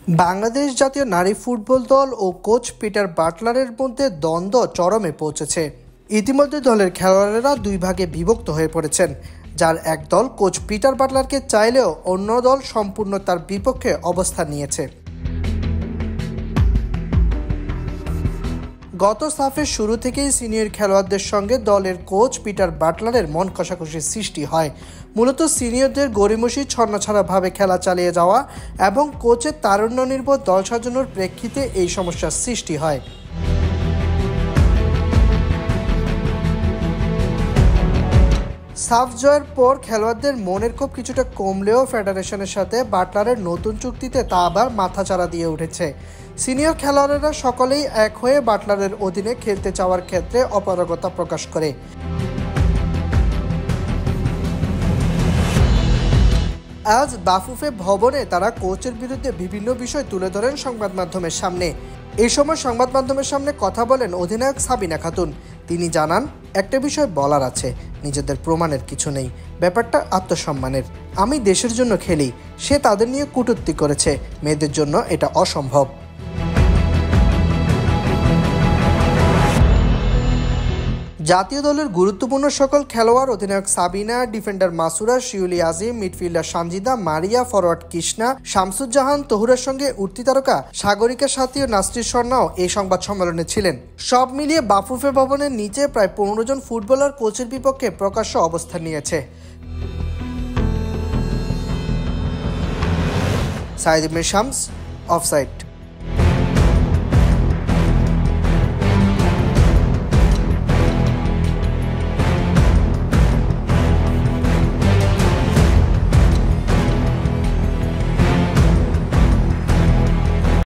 বাংলাদেশ জাতীয় নারী ফুটবল দল ও কোচ পিটার বাটলারের মধ্যে দ্বন্দ্ব চরমে পৌঁছেছে। ইতিমধ্যে দলের খেলোয়াড়েরা দুই ভাগে বিভক্ত হয়ে পড়েছেন, যার এক দল কোচ পিটার বাটলারকে চাইলেও অন্য দল সম্পূর্ণ তার বিপক্ষে অবস্থান নিয়েছে। গত সাফের শুরু থেকেই সিনিয়র খেলোয়াড়দের সঙ্গে দলের কোচ পিটার বাটলারের মন কষাকষির সৃষ্টি হয়। মূলত সিনিয়রদের গড়িমসি ছন্নছাড়াভাবে খেলা চালিয়ে যাওয়া এবং কোচের তারুণ্য নির্ভর দল সাজানোর প্রেক্ষিতে এই সমস্যার সৃষ্টি হয়। সাফ জয়ের পর খেলোয়াড়দের মনের ক্ষোভ কিছুটা কমলেও ফেডারেশনের সাথে বাটলারের নতুন চুক্তিতে তা আবার মাথাচাড়া দিয়ে উঠেছে। সিনিয়র খেলোয়াড়েরা সকলেই এক হয়ে বাটলারের অধীনে খেলতে চাওয়ার ক্ষেত্রে অপারগতা প্রকাশ করে। আজ বাফুফে ভবনে তারা কোচের বিরুদ্ধে বিভিন্ন বিষয় তুলে ধরেন সংবাদ মাধ্যমের সামনে। এই সময় সংবাদ মাধ্যমের সামনে কথা বলেন অধিনায়ক সাবিনা খাতুন। তিনি জানান, একটা বিষয় বলার আছে, নিজেদের প্রমাণের কিছু নেই, ব্যাপারটা আত্মসম্মানের। আমি দেশের জন্য খেলি, সে তাদের নিয়ে কটূক্তি করেছে, মেয়েদের জন্য এটা অসম্ভব। জাতীয় দলের গুরুত্বপূর্ণ সকল খেলোয়াড় অধিনায়ক Sabina, defender Masura, Shiuli Azim, midfielder Sanjida, Maria, forward Krishna, Shamsuzzahan, তহুরার সঙ্গে উঠতি তারকা সাগরিকা সাথী ও নাসরিন স্বর্ণাও এই সংবাদ সম্মেলনে ছিলেন। সব মিলিয়ে বাফুফে ভবনের নিচে প্রায় 15 জন ফুটবলার কোচের বিপক্ষে প্রকাশ্য অবস্থান নিয়েছে। সাইদ ইবনে শামস, অফসাইড।